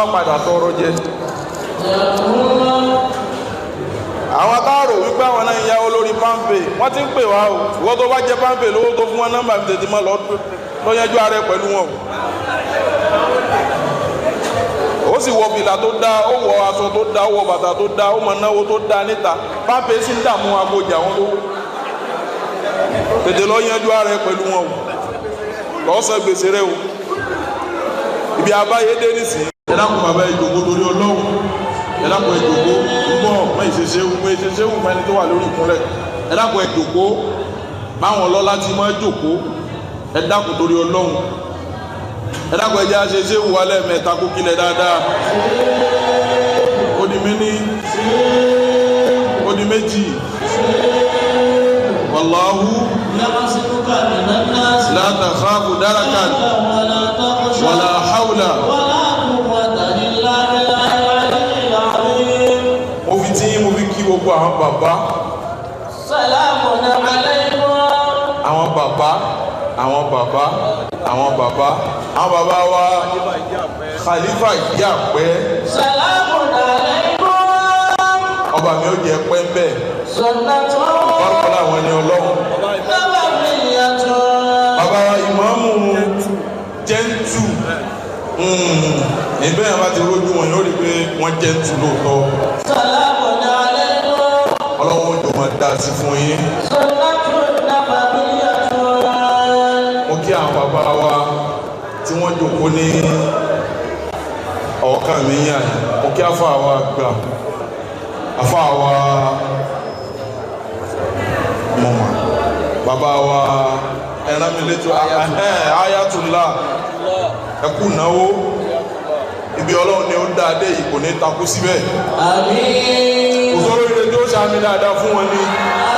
má padà tọrọ jẹ. Àwọn táàrò wípé àwọn náà ń yáwó lórí pampe wọ́n ti ń pè wá o ìwọ́n tó bá jẹ pampe lówó tó fún wọn nọ́mbà mi tètè máa lọ́yẹ́jú ara ẹ pẹ̀lú wọn. Ó sì wọ fìlà tó dá, ó wọ aṣọ tó dá, ó wọ bàtà tó dá, ó mọ náwó tó dá níta pampe sì ń dààmú agbójà wọn lówó. Tètè lọ́yẹ́jú ara ẹ pẹ̀lú wọn o lọ́sàn gbèsè rẹ o. Ibi abáyé dé nísìnyí. Ẹ dákun bàbá ìjòkó torí Ọlọ́run. Ẹ dákun ìjòkó gbọ́ mọ ìṣeṣewu mẹni tó wà lórí ìkúnlẹ̀. Ẹ dákun ìjòkó báwọn ọlọ́lá ti máa jòkó. Ẹ dákun torí Ọlọ́run. Ẹ dákun ẹjẹ́ àṣeṣewu wa lẹ́ẹ̀mẹ́ta kó kílẹ̀ dáadáa. Ó di méní. Ó di méjì. Wallahu la takhafu darakan wala hawla. Mo fi tí mo fi kí gbogbo àwọn bàbá. Salamun alaykum. Àwọn bàbá wa Khalifa Ìyàpẹ́. Salamun alaykum. Ọba mi ó jẹ pẹ́ bẹ́ẹ̀. Bákan láwọn ẹni Ọlọ́run. Bàbá wa ìmáàmù jẹ́ntù. Ìbẹ́ yẹn bá ti rójú wọn yóò rí pé wọ́n jẹ́ntù lóòótọ́. Salamun alaykum. Ọlọ́run ó jọ máa dá sí fún yín. Mo kí àwọn bàbá wa tí wọ́n jókòó ní ọ̀kan mi yàn. Mo kí àfà wa gbà. Àfà wa mọ̀mọ́. Bàbá wa ẹran mi létò ayatollah ẹkú náwó ibi Ọlọ́run ni ó dáadé yìí kò ní takú síbẹ̀. Àmín. Òṣòro ire tí ó ṣàmì dáadáa fún wọn ni.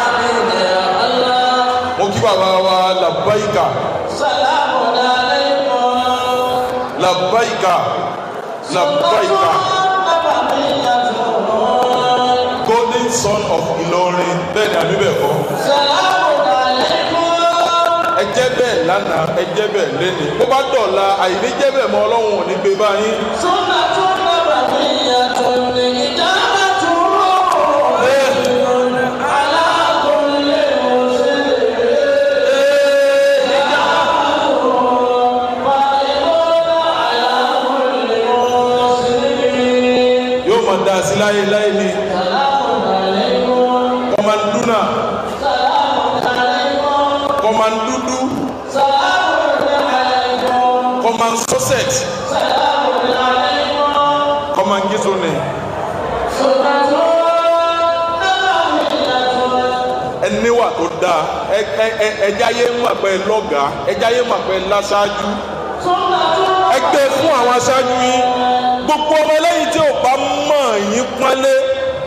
Àmín ya Allah. Mo kí bàbá wa labbaika. Salamun alaykum. Labbaika. Golden son of Ìlọrin bẹ́ẹ̀ ni àbí bẹ́ẹ̀ kọ́. Salamun alaykum. Ẹ jẹ́ bẹ́ẹ̀ lánàá ẹ jẹ́ bẹ́ẹ̀ lẹ́ni bó bá dọ̀la àìní jẹ́ bẹ́ẹ̀ mọ́ Ọlọ́run ò ní gbé báyìí. Sunnatun nabawiyyatun ijabatu ala kulli muslimin. Ijabatu fa'iluna ala kulli muslimin. Yóò máa dá sí láyé láyé ni. Salamun alaykum. Kọmandúnà. Salamun alaykum. Kọmandúdú. Salamun alaykum. Command Sussex. Salamun alaykum. Command Gizone. Ẹniwà tó dáa ẹja yé mà pé lọ́gàá ẹja yé mà pé láṣáájú ẹgbẹ́ fún àwọn aṣáájú yín gbogbo ọmọ lẹ́yìn tí ò bá mọ̀ yín pọ́nlé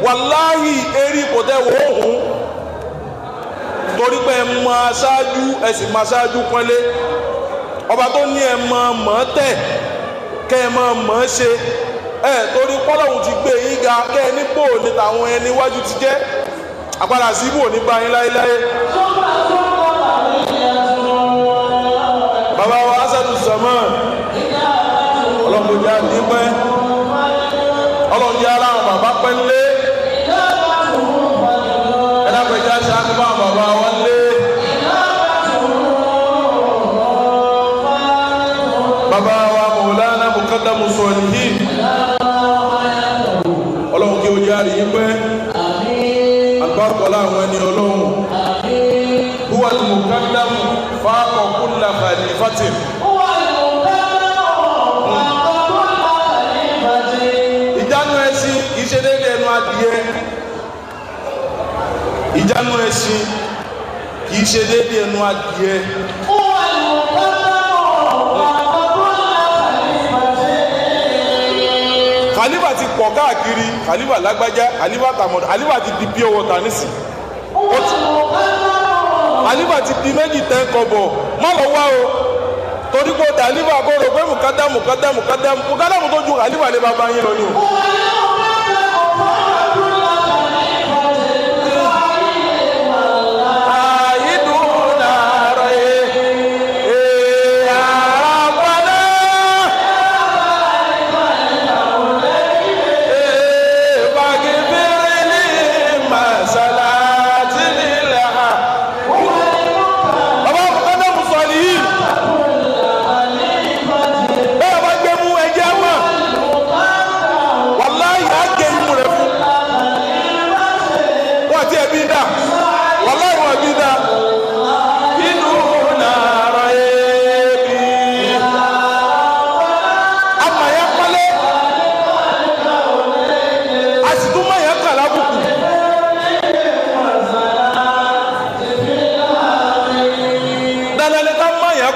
wàláhì erí kò tẹ́ wò ó hùn torí pé ẹ mọ aṣáájú ẹ sì mọ aṣáájú pọ́nlé ọba tó ní ẹ mọ mọ́ tẹ̀ kẹ́ ẹ mọ mọ́ ṣe ẹ torí pọ́lọ́hún ti gbé yín ga kẹ́ ẹ nípò ní tàwọn ẹni wájú ti jẹ́ àpàdà sí ibò ní báyìí láéláé. Bàbá wa Asadu Zaman ọlọ́mọdé àdìpẹ́ ọlọ́mọdé ara àwọn bàbá pẹ́ lé ẹ̀dàpẹ̀já ṣáájú bá àwọn bàbá wọn lé. Bàbá wa Mawlana Muqaddamu Salihin ọlọ́run kí o jẹ́ àríyípẹ́ àgbàkọ̀lá àwọn ẹni ọlọ́run huwa al-muqaddamu faqa kulla khalifatin. Ìjánu ẹṣin kìí ṣe déédéé ẹnu adìyẹ. Ìjánu ẹṣin kìí ṣe déédéé ẹnu adìyẹ. Khalifa ti pọ̀ káàkiri, Khalifa lágbájá, Khalifa tàmọ̀dá, Khalifa ti di pure water nísìn. Khalifa ti di méjì tẹ́ kọ̀bọ̀, má lọ wá o. Torí pé Khalifa kò rò pé mùkádàmù tó ju Khalifa lè bàbá yín lọ ni o.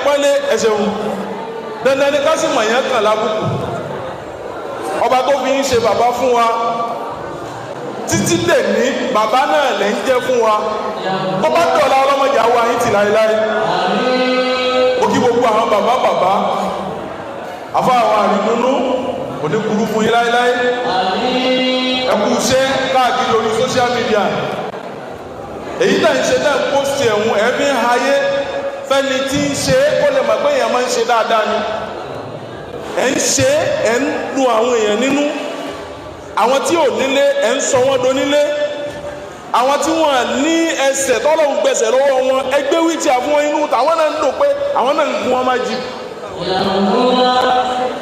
pọ́nlé ẹ̀ṣẹ̀ òun dandan ní ká sì mọ̀ yẹn kàn lábùkù ọba tó fi ń ṣe bàbá fún wa títí dè ní bàbá náà lè ń jẹ́ fún wa tó bá dọ̀la ọlọ́mọdé àwọn àyín tì láéláé ó kí gbogbo àwọn bàbá àfa àwọn àrìnúnú kò ní burú fún yín láéláé ẹ kú iṣẹ́ káàkiri orí social media èyí tá ń ṣe náà ń pósìtì ẹ̀hún ẹ̀mí ayé fẹ́ni tí ń ṣe kó lè mọ̀ pé èèyàn máa ń ṣe dáadáa ni ẹ̀ ń ṣe ẹ̀ ń dùn àwọn èèyàn nínú àwọn tí ò nílé ẹ̀ ń sọ wọ́n donílé àwọn tí wọ́n ní ẹsẹ̀ tọ́lọ́hún gbẹ̀sẹ̀ lọ́wọ́ wọn ẹgbẹ́ wíìtì àfún wọn inú tàwọn náà ń dùn pé àwọn náà ń gun wọn máa jí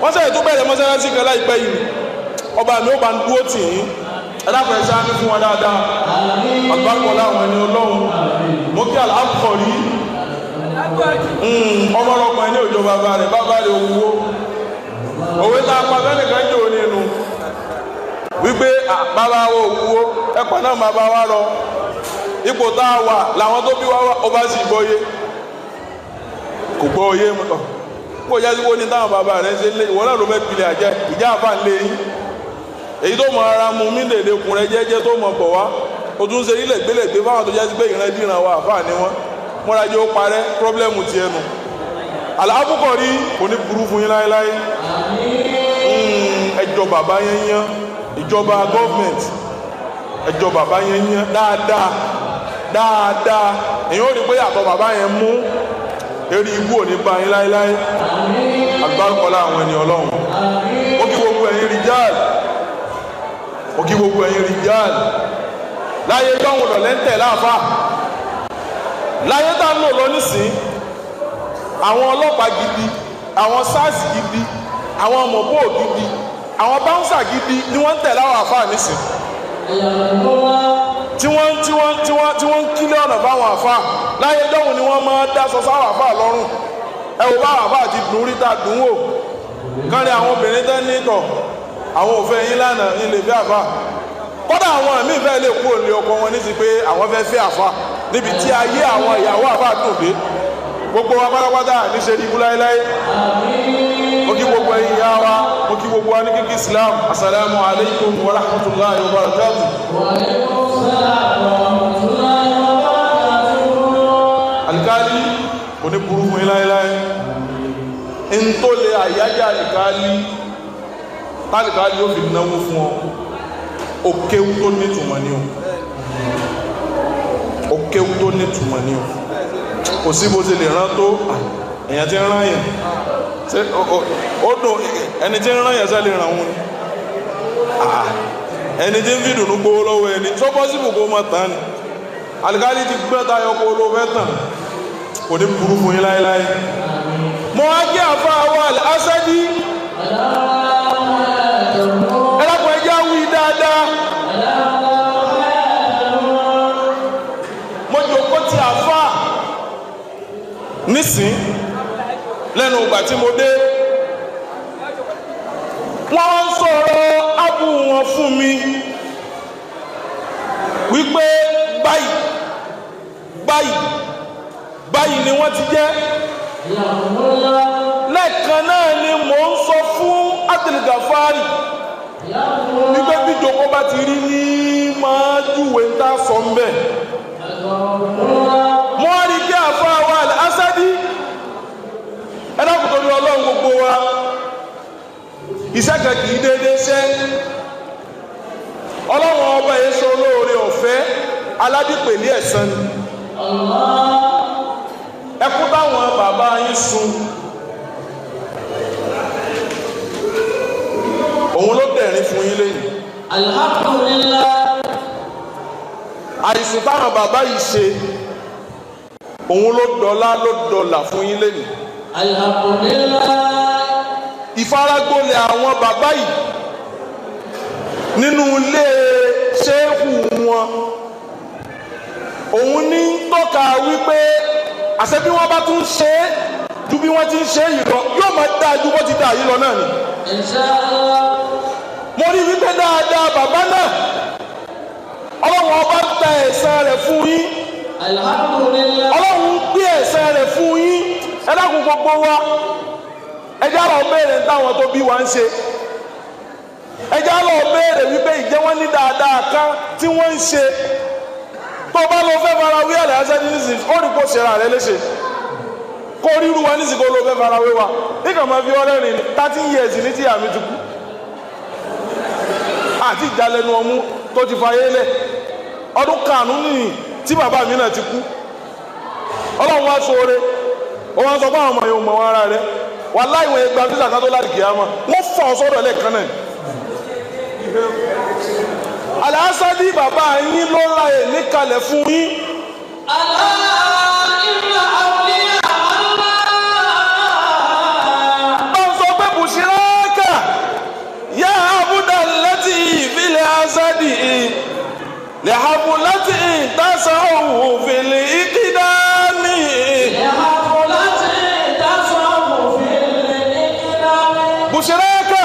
wọ́n sẹ́yìn tó bẹ̀rẹ̀ mọ́sálásí kan láìpẹ́ yìí ọba mi ó bá ń dúró tì í ẹ̀dàpọ̀ ẹ̀ṣẹ́ á ní fún wọn dáadáa àgbàpọ̀ láwọn ẹni ọlọ́run mo kí àlàáfọ̀ rí ọmọ ọlọ́pàá ẹni òjò bàbá rẹ̀ owó òwe tá a pa bẹ́ẹ̀ nìkan jò nínú wípé bàbá wo òwúwo ẹ̀pọ̀ náà bàbá wa lọ ipò tá a wà làwọn tó bí wá ọba sì gbọ́yé kò gbọ́ oyé mọ́ kó o yásí wo ní táwọn bàbá rẹ̀ ṣe lé ìwọ náà ló fẹ́ pilẹ̀ àjẹ́ ìjà àbá ń lé yín èyí tó mọ ara mu mí lèlè kun rẹ jẹ́jẹ́ tó mọ bọ̀ wá o tún ṣe ilé gbélé fáwọn tó jásí pé ìran díran wa àfáà ni wọn múra jẹ́ ó parẹ́ pírọ́blẹ́mù tiẹ̀ nù àlàáfùkọ̀ rí kò ní burú fún yín láéláé ẹjọ́ bàbá yẹn yán ìjọba gọ́ọ̀mẹ̀ntì ẹjọ́ bàbá yẹn yán dáadáa èyí ó rí pé àtọ̀ bàbá yẹn mú eré ibú ò ní bá yín láéláé àgbákọ́lá àwọn ẹni ọlọ́run ó kí gbogbo ẹ̀yin rìjáàlì ó kí gbogbo ẹ̀yin rìjáàlì láyé gbọ́hùn lọ̀lẹ́ ń tẹ̀ láàfà láyé tá ń lò lọ nísìn àwọn ọlọ́pàá gidi àwọn sars gidi àwọn mọ̀bó gidi àwọn báńsà gidi ni wọ́n ń tẹ̀ láwọn àfà nísìn tí wọ́n ń kílẹ̀ ọ̀nà fáwọn àfà láyé gbọ́hùn ni wọ́n máa dáṣọ sáwọn àfà lọ́rùn ẹ wò bá àfà àti dùn rí ta dùn wò kárí àwọn obìnrin tẹ́ ní tọ̀ àwọn òfin yín lánàá ní lè fẹ́ àfà kódà àwọn àmì ìfẹ́ lè kú òlé ọkọ wọn ní sí pé àwọn fẹ́ fẹ́ àfà níbi tí ayé àwọn ìyàwó àfà dùn dé gbogbo wa pátápátá ní ṣe ibú láéláé mo kí gbogbo ẹ̀yin ìyá wa mo kí gbogbo wa ní kíkí Islam assalamu alaikum wa rahmatullahi wa barakatuh. Wa alaikum salam wa rahmatullahi wa barakatuh. Alikali kò ní burú fún yín láéláé ń tó lè àyájá alikali tálíkali yóò fi náwó fún ọ òkéwú tó nítumọ̀ ni o òkéwú tó nítumọ̀ ni o kò sí bó ti lè rán tó èèyàn ti ń rán yẹn ó dùn ẹni tí ń rán yẹn sẹ́ lè ràn wọn ni ẹni tí ń fi dùnú gbowó lọ́wọ́ ẹni tó pọ́sibù kó mọ̀ tán ni alikali ti gbẹ́ tayọ kó ló fẹ́ tàn kò ní burú fún yín láéláé mo á jẹ́ àfa àwọn Al-Asadi ẹlẹ́kùn ẹjẹ́ wí dáadáa mo jòkó ti àfa nísìn lẹ́nu ìgbà tí mo dé wọ́n ń sọ̀rọ̀ ábù wọn fún mi wípé báyìí ni wọ́n ti jẹ́ lẹ́ẹ̀kan náà ni mò ń sọ fún Abdul Gafari wípé bí jòkó bá ti rí ní máa júwe ń tá sọ ń bẹ̀ mo rí kí àfa wa Al-Asadi ẹlẹ́kùn tó ní ọlọ́run gbogbo wa iṣẹ́ kan kì í déédéé ṣẹ́ ọlọ́run ọba yẹn sọ olóore ọ̀fẹ́ aládìpẹ̀lẹ́ ẹ̀san ni ẹkún táwọn bàbá yín sun òun ló dẹ̀rín fún yín lẹ́yìn Alhamdulillah. àìsùn táwọn bàbá yìí ṣe òun ló dọ̀là fún yín lẹ́yìn Alhamdulillah. ìfaragbólẹ̀ àwọn bàbá yìí nínú ilé ṣéhù wọn òun ní tọ́ka wípé àṣẹ bí wọ́n bá tún ṣe é ju bí wọ́n ti ń ṣe yìí lọ yóò máa dáa ju bó ti dáa yìí lọ náà ni. Inshallah. mo rí wípé dáadáa bàbá náà ọlọ́run ọba ta ẹ̀san rẹ̀ fún yín Alhamdulillah. ọlọ́run gbé ẹ̀san rẹ̀ fún yín ẹ dákun gbogbo wa ẹ já lọ béèrè táwọn tó bí wa ń ṣe ẹ já lọ béèrè wípé ìjẹ́ wọ́n ní dáadáa kan tí wọ́n ń ṣe tó bá lọ fẹ́ fara wí àlẹ́ àṣẹ nísìnyí ó rí kó ṣera rẹ léṣe kó ríru wa nísìnyí kó lọ fẹ́ fara wé wa nígbà máa fi ọ̀rẹ́ rìn ní 13 years ní tí àmì ti kú àti ìjálẹ̀nu ọmú tó ti fayé lẹ̀ ọdún karùn-ún nìyí tí bàbá mi náà ti kú ọlọ́run wá sóore ó wá sọ fún àwọn ọmọ yòó mọ̀ wọn ara rẹ wàláhì ìwọ̀n ẹgbàá fíìsà kan tó láti kìí àmọ́ wọ́n fọ́ ọ sọ́dọ̀ lẹ́ẹ̀kan náà Al-Asadi bàbá yín ló ra ẹ̀ níkalẹ̀ fún yín. wọ́n sọ pé bùsíràkà yá àbúdà láti ìfilẹ̀ Asadi lè hàbù láti ìtàsà òun fìlì ìkídàmì. bùsíràkà.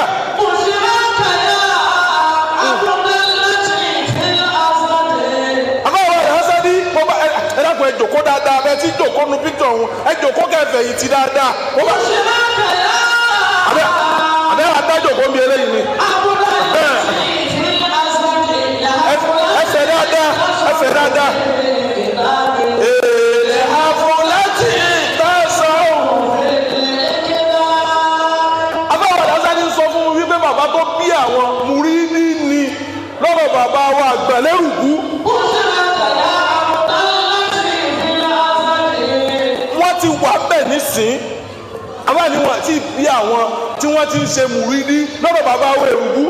ẹ jòkó dáadáa bẹ́ẹ̀ tí jòkó nu píktọ̀ ọ̀hún ẹ jòkó kẹfẹ́ yìí ti dáadáa. àbẹ́ adájòkó bí eléyìí ni. ẹfẹ̀ dáadáa ẹfẹ̀ dáadáa. èlé àfọláti tẹ̀sán. abáwọ̀ Al-Asadi ń sọ fún mi wípé bàbá tó bí àwọn mùrídì ni lọ́dọ̀ bàbá wa Àgbàlérùkú. ti wà bẹ́ẹ̀ nísìn àwọn ni wọ́n ti bí àwọn tí wọ́n ti ń ṣe mùrídí lọ́dọ̀ bàbá wa Èrùgbú.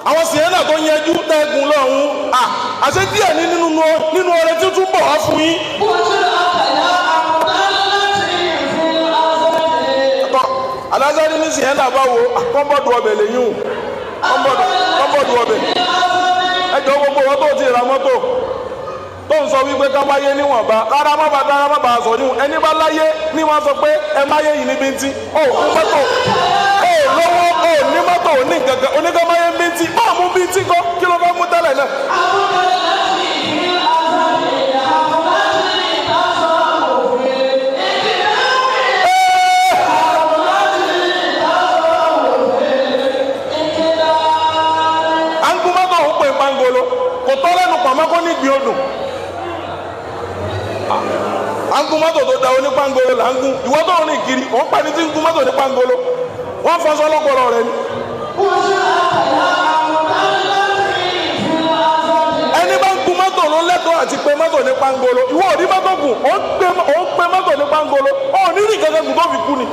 àwọn Sienna tó yẹjú tẹ́gùn lọ́hùn àṣẹ díẹ̀ nínú ọrẹ tí ó tún bọ̀ wá fún yín. Al-Asadi ní Sienna bá wo kọ́ńbọ́ọ̀dù ọbẹ̀ lẹ́yìn o kọ́ńbọ́ọ̀dù ọbẹ̀ ẹjọ́ gbogbo wọn tó ti ra mọ́tò tó ń sọ wípé ká máa yé níwọ̀nba rárá má bàa sọ níwọ̀n ẹni bá láyé ní wọ́n sọ pé ẹ máa yé yìí ní bíntín ó ní mọ́tò ó lówó ó ní mọ́tò ó ní gàgà oníkà máa yé bíntín báà mú bíntín kọ́ kí ló fẹ́ mú tẹ́lẹ̀ náà. kò tọ́ lẹ́nu pàmò kó ní ìgbín odò à ń gun mọ́tò tó da onípangolo là ń gun ìwọ tó rìn kiri wọ́n pa ní tí ń gun mọ́tò onípangolo wọ́n fọṣọ lọ́pọ̀lọ́ rẹ ni. ẹni bá ń gun mọ́tò ló lẹ́tọ̀ọ́ àti pé mọ́tò onípangolo ìwọ ò ní mọ́tò gùn ó ń pé mọ́tò onípangolo ó ní rí gẹ́gẹ́ gùn tó fi kú ni.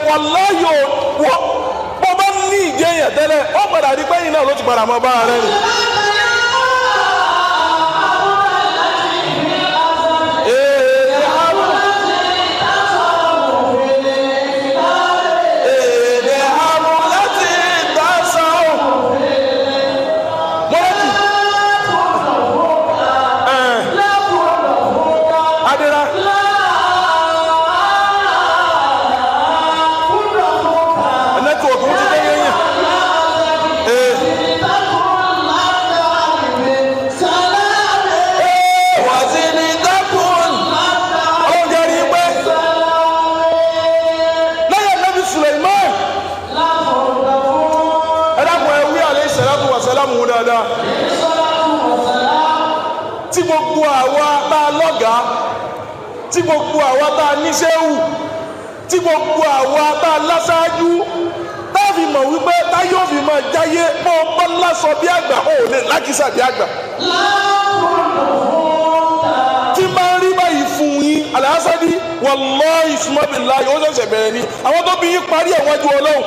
wàláyò wọ́n bọ́ bá ní ìjẹyàn tẹ́lẹ̀ ó padà rí pẹ́yìn náà ló ti padà mọ́ bá rẹ̀ ni. tí gbogbo àwa tá a lọ́gàá tí gbogbo àwa tá a níṣẹ́wù tí gbogbo àwa tá a láṣáájú tá a fi mọ̀ wípé tá yóò fi máa jáyé mọ́ ọgbọ́ lásọ bí àgbà ó lè lákìsà bí àgbà. tí máa ń rí báyìí fún yín wallahi summa billahi ó ṣẹ̀ṣẹ̀ bẹ̀rẹ̀ ni àwọn tó bí yín parí ẹ̀ wájú Ọlọ́run.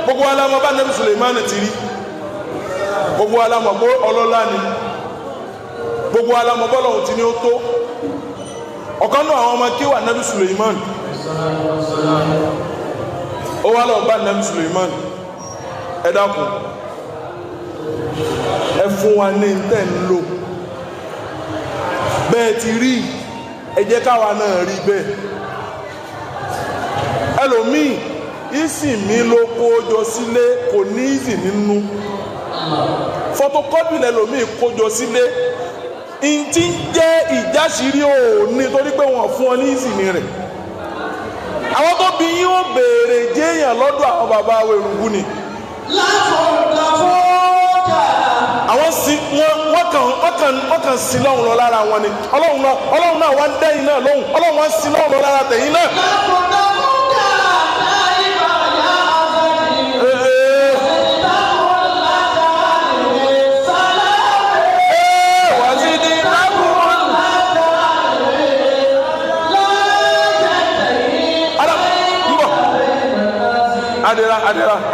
gbogbo alamọ bá Nabi Suleiman ti rí gbogbo alamọ bó ọlọ́lá ni gbogbo alamọ bọ́lọ́hun ti ní ó tó ọ̀kan náà àwọn ọmọ kí wà Nabi Suleiman ó wá lọ bá Nabi Suleiman ẹ dákun ẹ fún wa ní tẹ́ ń lò bẹ́ẹ̀ ti rí ẹ jẹ́ káwa náà rí bẹ́ẹ̀ ẹlòmíì ìsìn mi ló kójọ sílé kò ní ìsìn nínú fọtokọ́pì lẹ́lòmíì kójọ sílé ìtí ń jẹ́ ìjáṣírí òní torí pé wọ́n fún ọ ní ìsìn rẹ̀ àwọn tó bí yín ó béèrè jéèyàn lọ́dọ̀ àwọn bàbá wẹ̀rùngún ni àwọn sí wọ́n kàn sí lọ́hùn lọ lára wọn ni ọlọ́run náà wá ń dẹ́yìn náà lóhùn ọlọ́run wá ń sí lọ́hùn lọ lára tẹ̀yìn náà.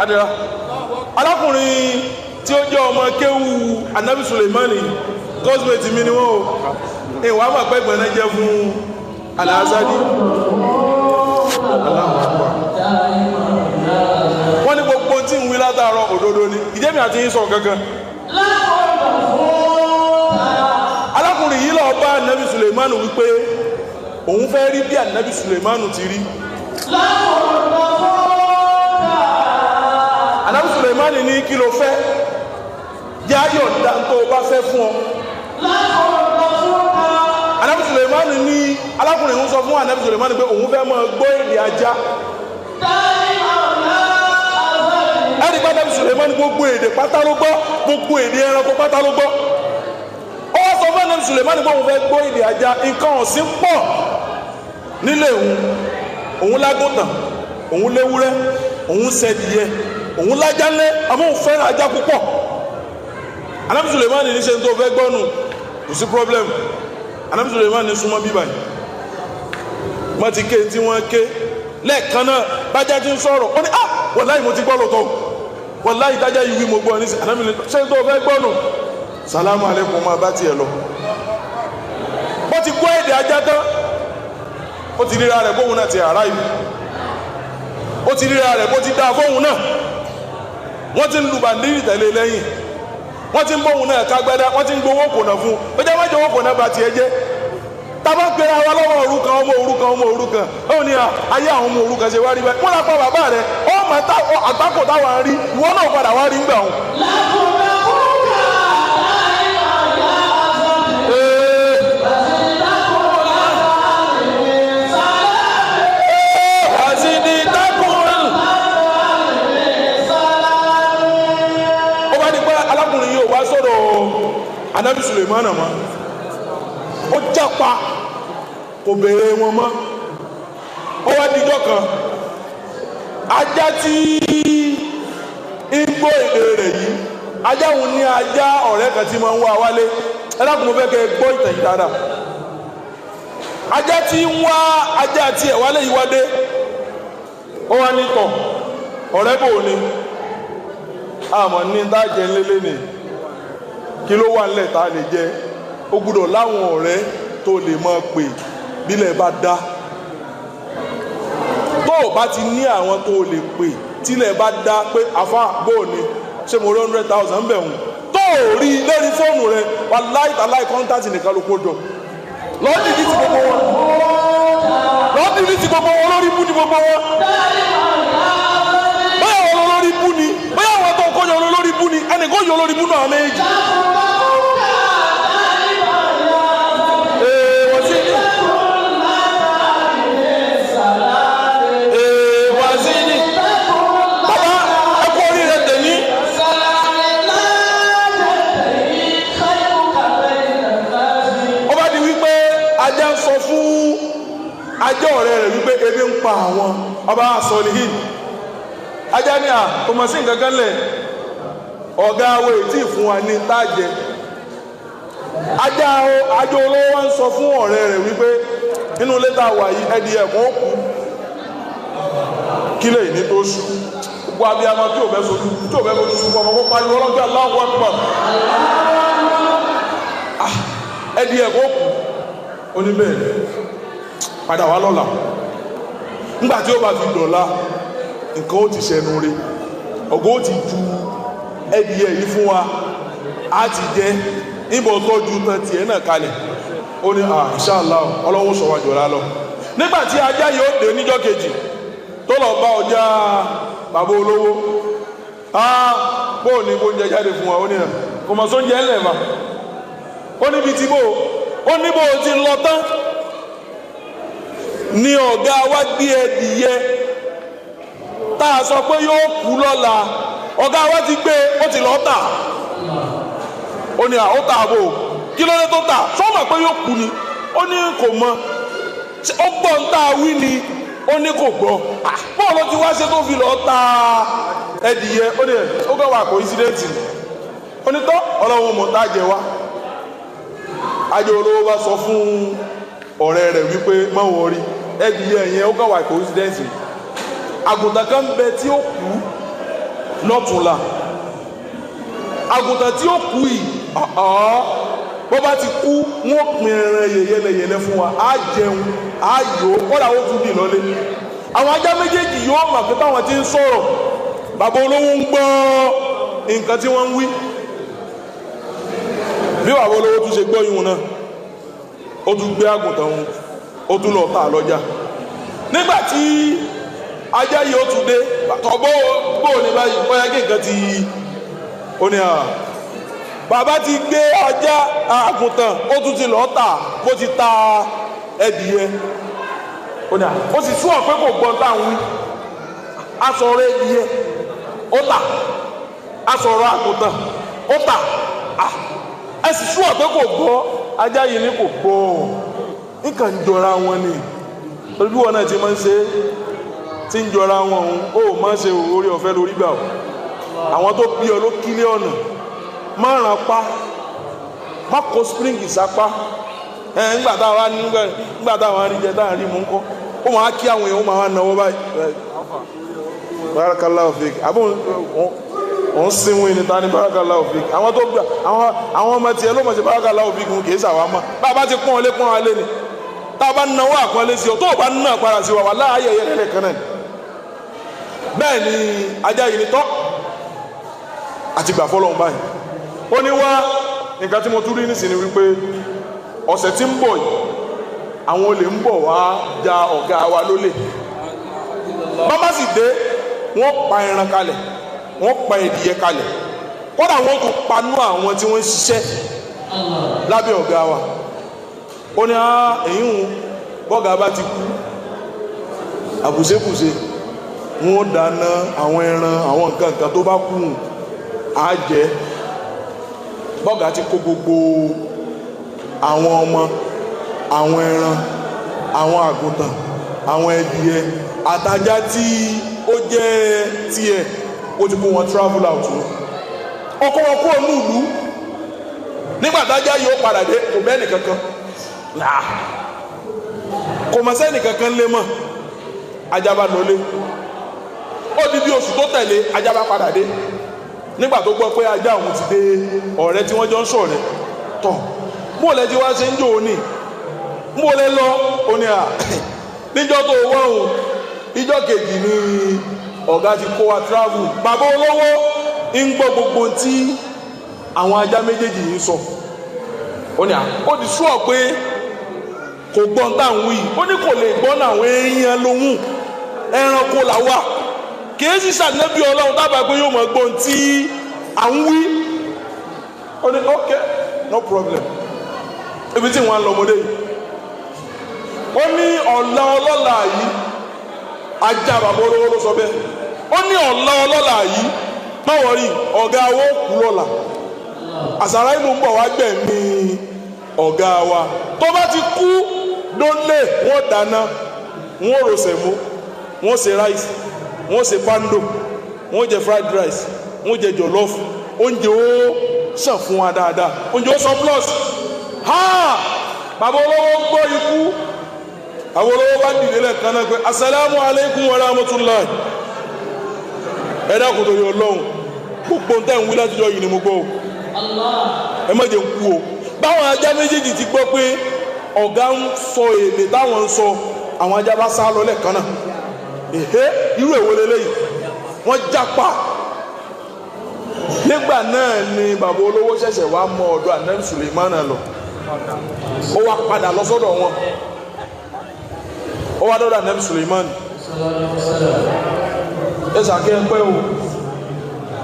adira alákùnrin tí ó jẹ́ ọmọ kéwú Anabi Suleimani gọ́sìmẹ̀tì mi ni wọ́n o ìwà máa pẹ́ gbẹ̀rẹ̀ jẹ́ fún Al-Azadi wọ́n ní gbogbo tí ń wí látàárọ̀ òdodo ni ìjẹ́mi àti yín sọ gangan alákùnrin yìí lọ bá Anabi Suleimani wípé òun fẹ́ rí bí Anabi Suleimani ti rí Anabi Suleimani ní kí ló fẹ́ jẹ́ ayọ̀ dá tó bá fẹ́ fún ọ. Anabi Suleimani ní alákùnrin ń sọ fún Anabi Suleimani pé òun fẹ́ máa gbọ́ èdè ajá. ẹ̀rí pé Anabi Suleimani gbogbo èdè pátá ló gbọ́ gbogbo èdè ẹranko pátá ló gbọ́. ó wá sọ fún Anabi Suleimani pé òun fẹ́ gbọ́ èdè ajá nǹkan ọ̀sìn pọ̀ nílé òun lágùntàn òun léwúrẹ́ òun sẹ́díyẹ òun lájá lé àmọ́ òun fẹ́ràn ajá púpọ̀. Anabi Suleimani ní ṣe tó fẹ́ gbọ́nù kò sí problem. Anabi Suleimani ní súnmọ́ bíbá yìí wọ́n ti ké tí wọ́n ké lẹ́ẹ̀kan náà bájá ti ń sọ̀rọ̀ ó ní wàláhì mo ti gbọ́ lọ́tọ̀ wàláhì dájá yìí wí mo gbọ́ ní Anabi ní ṣe tó fẹ́ gbọ́nù salamu alaikum máa bá tiẹ̀ lọ. wọ́n ti gbọ́ èdè ajá tán ó ti ríra rẹ̀ bóun náà ti àrá ìlú ó ti ríra rẹ̀ bó ti dá fóun náà wọ́n ti ń lu bàndírì tẹ̀lé lẹ́yìn wọ́n ti ń bóun náà kágbádá wọ́n ti ń gbowó kònà fún un ó jẹ́ wọ́n jẹ́ owó kònà bá tiẹ̀ jẹ́ tábà gbéra wa lọ́wọ́ òrukàn ọmọ òrukàn ó ní ayé àwọn ọmọ òrukàn ṣe wá rí bẹ́ẹ̀ wọ́n lápá bàbá rẹ̀ ó mọ̀ àgbákò táwọn rí ìwọ náà padà wá rí ń gbà wọn. Anabi Suleimani ma ó jápa kò béèrè wọn mọ́ ó wá dijọ́ kan ajá tí ń gbọ́ èdè rẹ̀ yìí ajá òun ní ajá ọ̀rẹ́ kan tí máa ń wá wálé ẹlẹ́kùn mo fẹ́ kẹ́ gbọ́ ìtàn yìí dáadáa ajá tí ń wá ajá tí ẹ̀ wálé yìí wá dé ó wá ní tọ̀ ọ̀rẹ́ bò ní àmọ́ ní dájẹ́ ńlẹ́lẹ́ ni kí ló wà nílẹ̀ tá a lè jẹ ó gbúdọ̀ láwọn ọ̀rẹ́ tó lè máa pè bílẹ̀ bá dá tó o bá ti ní àwọn tó lè pè tílẹ̀ bá dá pé àfa bóòní ṣé mo rí 100,000 ń bẹ̀ wọ́n tó o rí lórí fóònù rẹ wà láì kọ́ńtàtì nìkan ló kó jọ lọ́ọ́dì ní ti gbogbo wọn lórí ibú ni gbogbo wọn báyà wọn lórí ibú ni báyà wọn tó kọjọ lórí ibú ni ẹnì kó yọ lórí ibú náà méjì. ajá ọ̀rẹ́ rẹ̀ wípé ebi ń pa àwọn ọba sọ̀lìhìn ajá ní kò mọ̀ sí nǹkan kan lẹ̀ ọ̀gá awọ ètí fún wa ní tájẹ ajá olówó wa ń sọ fún ọ̀rẹ́ rẹ̀ wípé inú lẹ́tà wà yìí ẹ̀dì ẹ̀kọ́ kú kílẹ̀ ìní tó ṣú gbogbo abiyamọ tí ò fẹ́ fojú sùn fọmọ kó pariwo ọlọ́gbẹ́ Allahu Akbar ẹ̀dì ẹ̀kọ́ kú oníbẹ̀rẹ̀ padà wá lọ́la nígbà tí ó bá fi dọ̀la nǹkan ó ti ṣẹnu rí ọ̀gọ́ ó ti ju ẹ̀dìyẹ yìí fún wa á ti jẹ́ níbọ̀ tọ́jú tán tiẹ̀ náà kalẹ̀ ó ní inshallah ọlọ́run sọ wájú ọ̀la lọ nígbà tí ajá yìí ó dé níjọ́ kejì tó lọ bá ọjà bàbá olówó bóò ní oúnjẹ jáde fún wa ó ní kò mọ̀ sóúnjẹ ńlẹ̀ mà ó níbi tí bò ó ní bò ó ti lọ tán ni ọ̀gá wa gbé ẹdìyẹ tá a sọ pé yóò kú lọ́la ọ̀gá wa ti gbé ó ti lọ́ọ́ tà ó ní ó tà bò kí ló dé tó tà sọ́mọ̀ pé yóò kú ni ó ní kò mọ ó gbọ́ ń tà wí ni ó ní kò gbọ́ bọ́ọ̀lù ti wá ṣe tó fi lọ́ọ́ ta ẹdìyẹ ó ní ó gbọ́ wà kòísídẹ́ǹtì ó ní tọ́ ọlọ́run mọ̀ tá a jẹ wá ajé olówó bá sọ fún ọ̀rẹ́ rẹ̀ wípé má wọrí ẹdìyẹ yẹn ó gbọ́ wà kòísídẹ́ǹtì àgùntàn kan bẹ tí ó kú lọ́tùnla àgùntàn tí ó kú yìí bó bá ti kú wọn pin ẹran yẹlẹyẹlẹ fún wa á jẹun á yò ó kọ́dà ó tún dì lọ́lé àwọn ajá méjèèjì yóò mọ̀ pé táwọn ti ń sọ̀rọ̀ bàbá olówó ń gbọ́ nǹkan tí wọ́n ń wí bí bàbá olówó tún ṣe gbọ́ yìí náà ó tún gbé àgùntàn wọn ó tún lọ tà lọ́jà nígbà tí ajá yìí ó tún dé tọ́gbọ́ bóò ní báyìí bóyá kí nǹkan ti ó ní bàbá ti gbé ajá àgùntàn ó tún ti lọ́ọ́ tà bó ti ta ẹdìyẹ ó ní ó sì súnà pé kò gbọ́n táwọn wí asọ̀rọ̀ ẹdìyẹ ó tà asọ̀rọ̀ àgùntàn ó tà ẹ sì súnà pé kò gbọ́ ajá yìí ní kò gbọ́ nǹkan ń jọra wọn ni torí wọn náà ti máa ń ṣe tí ń jọra wọn ó máa ń ṣe orí ọ̀fẹ́ lórí gbà àwọn tó bí ọ ló kílé ọ̀nà márùn pa má kó spring sápá nígbà táwọn aríjẹ táwọn arí mú ń kọ́ ó máa kí àwọn èèyàn ó máa náwó báyìí barakallahu fik àbọ̀ òun sínwó ẹni ta ni barakallahu fik àwọn tó gbà àwọn ọmọ tiẹ̀ ló mọ̀ sí barakallahu fik kì í sàwọn mọ́ bá a bá ti pọ́n ọ lé pọ́n ọ lé ni tá a bá náwó àpọ́nlé sí ọ tó o bá ná àpárá sí wa wà láàyè ẹ̀yẹ kan náà bẹ́ẹ̀ ni ajá yìí ni tọ́ àti gbà fọlọ́run báyìí ó ní wá nǹkan tí mo tún rí nísìnyí wípé ọ̀sẹ̀ tí ń bọ̀ yìí àwọn olè ń bọ̀ wá ja ọ̀gá wa lólè bàbá sì dé wọ́n pa ẹran kalẹ̀ wọ́n pa ẹdìyẹ kalẹ̀ kódà wọ́n tún panú àwọn tí wọ́n ń ṣiṣẹ́ lábẹ́ ọ̀gá wa ó ní èyí ń bọ́gà bá ti kú àbùsẹ́bùsẹ́ wọ́n dáná àwọn ẹran àwọn nǹkan tó bá kú á jẹ bọ́gà ti kó gbogbo àwọn ọmọ àwọn ẹran àwọn àgùntàn àwọn ẹdìyẹ àtàjà tí ó jẹ́ tiẹ̀ ó ti kó wọn travel out ọkọ wọn kúrò ní ìlú nígbà tájà yóò padà dé kò bẹ́ẹ̀ nìkankan kò mọ̀ sẹ́ni kankan lé mọ́ ajá bá lọlé ó di bí oṣù tó tẹ̀lé ajá bá padà dé nígbà tó gbọ́ pé ajá òun ti dé ọ̀rẹ́ tí wọ́n jọ ń ṣọ̀rẹ́ tọ̀ mbòlẹ́ tí wọ́n ṣe ń jò ó ní mbòlẹ́ lọ ó ní níjọ́ tó wọ́ òun ìjọ́ kejì ní ọ̀gá ti kó wa travel bàbá olówó ń gbọ́ gbogbo tí àwọn ajá méjèèjì yìí sọ ó ní ó ti sọ pé kò gbọ́n táwọn wí ó ní kò lè gbọ́n àwọn èèyàn lóhùn ẹranko làwà kìí sì ṣàdínẹ́bí ọlọ́run dábàá pé yóò mọ̀ gbọ́n tí à ń wí ó ní ok no problem ibi tí wọ́n á lọ ọmọdé yìí ó ní ọ̀la ọlọ́la yìí ajá bàbá olówó ló sọ bẹ́ẹ̀ ó ní ọ̀la ọlọ́la yìí má wọrí ọ̀gá owó kú lọ́la àṣàrà ìmú ń bọ̀ wá gbẹ̀mí ọ̀gá wa tó bá ti kú lólè wọ́n dáná wọ́n rò sẹ̀mó wọ́n ṣe rice wọ́n ṣe pando wọ́n jẹ fried rice wọ́n jẹ jollof oúnjẹ ó sàn fún wa dáadáa oúnjẹ ó surplus ha bàbá olówó gbọ́ ikú àwọn olówó bá dìde lẹ́ẹ̀kan náà pé asalaamu aleykum wa rahmatulahi ẹ dákun tó yọ Ọlọ́run gbogbo ń tẹ̀ ń wí láti jọ yìí ni mo gbọ́ o ẹ má jẹ́ ń kú o báwọn ajá méjèèjì ti gbọ́ pé ọ̀gá ń sọ èdè táwọn ń sọ àwọn ajá bá sá lọ lẹ́ẹ̀kan náà irú èwo lélẹ́yìí wọ́n jápa nígbà náà ni bàbá olówó ṣẹ̀ṣẹ̀ wá mọ ọ̀dọ̀ Ànábì Suleiman lọ ó wá padà lọ sọ́dọ̀ wọn ó wá dọ́dọ̀ Ànábì Suleiman ẹ sàkẹ́ pẹ́ o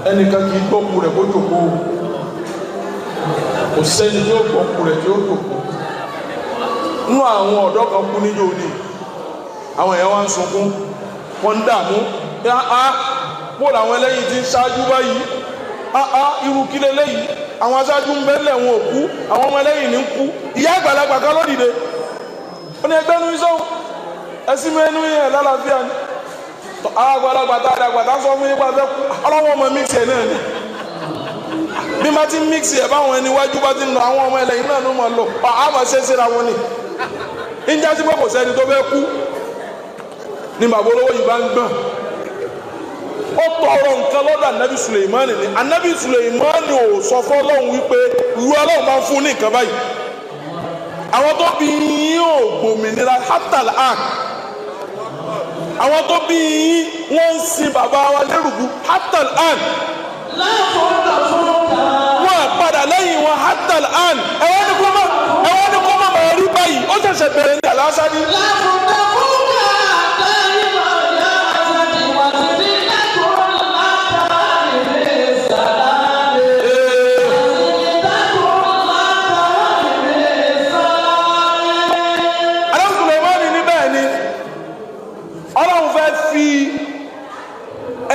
ẹnìkan kì í gbọ́kù rẹ̀ kó jòkó o kò sẹ́ni tí ó gbọ́kù rẹ̀ tí ó jòkó nínú àwọn ọ̀dọ́ kan kú níjó ní àwọn èèyàn wá ń sunkún wọ́n ń dààmú bó làwọn ẹlẹ́yìn ti ń ṣáájú báyìí irú kí lélẹ́yìí àwọn aṣáájú ń bẹ́lẹ̀ wọn ò kú àwọn ọmọ ẹlẹ́yìn ní ń kú ìyá àgbàlagbà kan ló dìde ó ní ẹgbẹ́ nu iṣọ́ ẹsìn mẹ́nu yẹn lálàáfíà ni àwọn àgbàlagbà tá a dàgbà tá a sọ fún yín pa fẹ́ kú ọlọ́wọ́ ọmọ mix ẹ̀ náà ni bí má ti mix ẹ̀ báwọn ẹni wájú bá ti ń lọ àwọn ọmọ ẹlẹ́yìn náà ló máa lọ àmọ́ ṣe é ṣe ra wọn ni ìjà sí pé kò sẹ́ni tó fẹ́ kú ni bàbá olówó yìí bá ń gbọ̀n ó tọrọ nǹkan lọ́dọ̀ Ànábì Suleiman ni Ànábì Suleiman ò sọ fọ́lọ́hún wípé ìlú Ọlọ́run máa ń fún ní nǹkan báyìí àwọn tó bí yín ò gbòmìnira hatal ak àwọn tó bí yín wọ́n ń sin bàbá wa lérùbù hatal an wọ́n padà lẹ́yìn wọn hatal an ẹ̀wọ́n ní kó má máa rí báyìí ó ṣẹ̀ṣẹ̀ bẹ̀rẹ̀ ní àlásádì.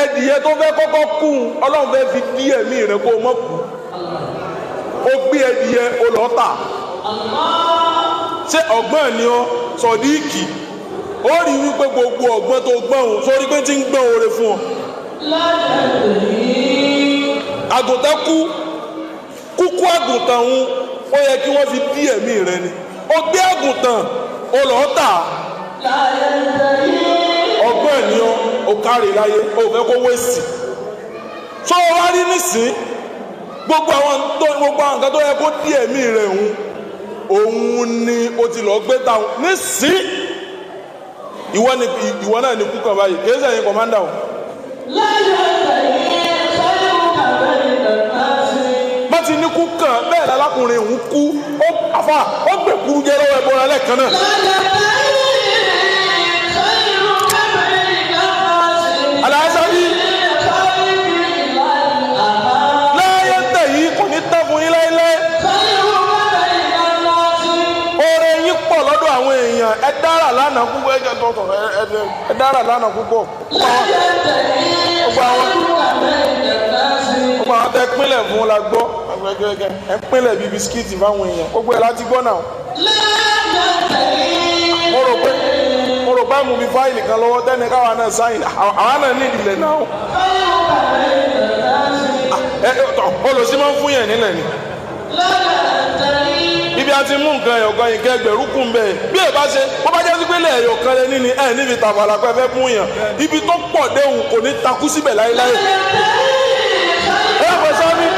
ẹdìyẹ tó fẹ́ kọ́kọ́ kú Ọlọ́run fẹ́ fi dí ẹ̀mí rẹ̀ kó o mọ̀ kú ó gbé ẹdìyẹ olọ́ta ṣé ọgbọ́n ni ọ sọ̀díìkì ó rí wípé gbogbo ọgbọ́n tó gbọ́n o sórí pé tí ń gbọ́n oore fún ọ. àgùntàn kúkú àgùntàn òun ó yẹ kí wọ́n fi dí ẹ̀mí rẹ̀ ni ó gbé àgùntàn olọ́ta ọgbọ́n ni ọ ó kárí láyé ó fẹ́ kó wéṣì tó o wá rí nísìn gbogbo àwọn nǹkan tó yẹ kó dí ẹ̀mí rẹ̀ òun ni o ti lọ gbé táwọn nísìn ìwọ náà ní kú kan báyìí kì í sẹ́yìn kọ̀mándà o. má ti ní kú kan bẹ́ẹ̀ lálákùnrin òun kú ó gbẹ̀kúrú jẹ́ lọ́wọ́ ẹ̀bọ̀ra lẹ́ẹ̀kan náà. aláṣáájú láyé tẹ̀ yìí kò ní tán fún yín láéláé oore yín pọ̀ lọ́dọ̀ àwọn èèyàn ẹ dára lánàá púpọ̀ ẹ dára lánàá púpọ̀ gbogbo àwọn tẹ pínlẹ̀ fún la gbọ́ ẹ pínlẹ̀ bíi bisikíìtì fáwọn èèyàn gbogbo ẹ̀ láti gbọ́ náà mo rò pé mo fi fáìlì kan lọ́wọ́ tẹ́ni káwa náà sáyìn àwa náà ní ìdílé náà olùsí máa ń fún yẹn nílẹ̀ ni ibi a ti mú nǹkan ẹ̀yọ̀kan yìí kẹgbẹ̀rún kún bẹ́ẹ̀ bí ẹ bá ṣe wọ́n bá jẹ́ sí pé ẹ̀yọ̀kan lẹ níní ẹ̀ níbi tàbàlà pẹ́ fẹ́ fún yàn ibi tó pọ̀ déhùn kò ní takú síbẹ̀ láéláé ẹ kò sáré.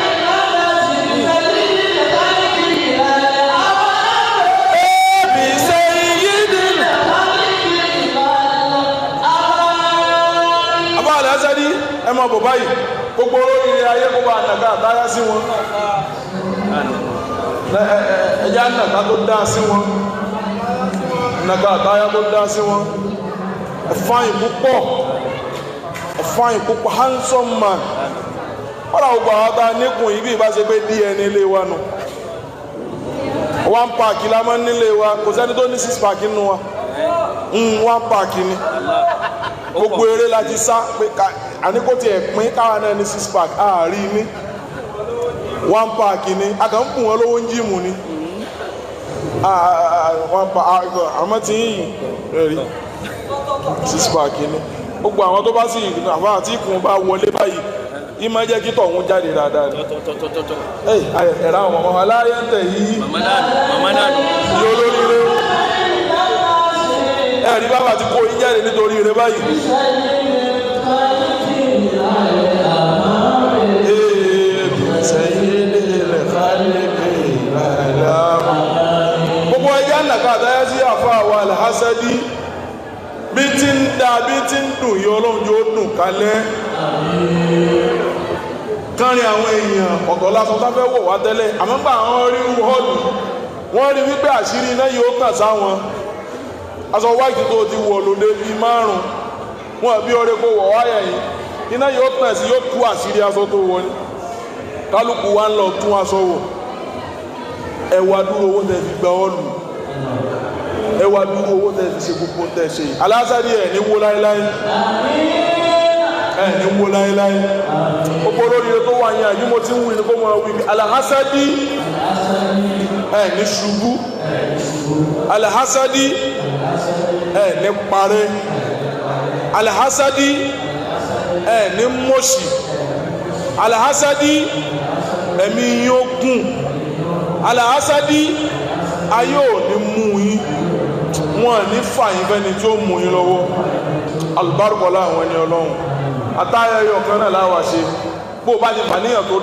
ẹ máa bọ̀ báyìí gbogbo oríire ayé kó bá ànàká àtáyá sí wọn ẹjẹ́ ànàká tó dá sí wọn ànàká àtáyá tó dá sí wọn ẹ̀fáyìn púpọ̀ handsome man ọ̀rọ̀ gbogbo àwọn tá a níkùn yìí bí ìbá ṣe pé dn ilé wa nù 1 pack la máa ń nílé wa kò sẹ́ni tó ní 6 pack nínú wa 1 pack ni gbogbo eré la ti sá pé àníkó tiẹ̀ pín káwa náà ní 6 pack àárí ní 1 pack ni a kàn ń kùn wọn lówó ń jíìmù ni 1 pack àmọ́ tí yìí rí six pack ni gbogbo àwọn tó bá sì àfa àti ìkùn bá wọlé báyìí yìí máa jẹ́ kí tọ̀hún jáde dáadáa ni. ẹ̀rọ àwọn ọmọ aláyé ń tẹ̀ yìí mama náà yóò lóríire ẹ̀rí bàbá ti kó yín jáde nítorí rẹ báyìí. gbogbo ẹja nàka àtàyà sí àfa àwọn alhassadi bí ti ń da bí ti ń dùn yìí ọlọ́run yóò dùn kálẹ̀ kárin àwọn èèyàn ọ̀gọ́ lásán tá fẹ́ wọ̀ wá tẹ́lẹ̀ àmọ́ gbà àwọn rí họ́ọ̀lù wọ́n rí wípé àṣírí iná yóò kàn sáwọn aṣọ wáìtì tó ti wọ̀ lóde bíi márùn wọn bí ọrẹ kó wọ̀ wáyà yìí iná yóò tàn sí yóò tú àṣírí aṣọ tó wọ̀ ni kálukú wa ń lọ tún aṣọ wọ̀ ẹ wá dúró owó tẹ́ fi gba ọ́ọ̀lù ẹ wá dúró owó tẹ́ fi ṣe gbogbo tẹ́ ṣe aláṣàdì ẹ̀ ní wó láéláé ẹ̀ ní wó láéláé gbogbo olóríire tó wà yẹn àyùmọ̀ tí ń wù ní kó mọ̀ wí alahasadi ẹ̀ ní ṣubú alahasadi ẹ̀ ní parẹ́ alahasadi ẹ̀ ní mọ̀ṣì alahasadi ẹ̀mí yín ó gùn alahasadi ayé ò ní mú yín wọn ní fàyín fẹ́ni tí ó mú yín lọ́wọ́ alùbárùkọ́lá àwọn ẹni ọlọ́run àtàyẹyọ kan náà láwàá ṣe bó o bá ti fàníyàn tó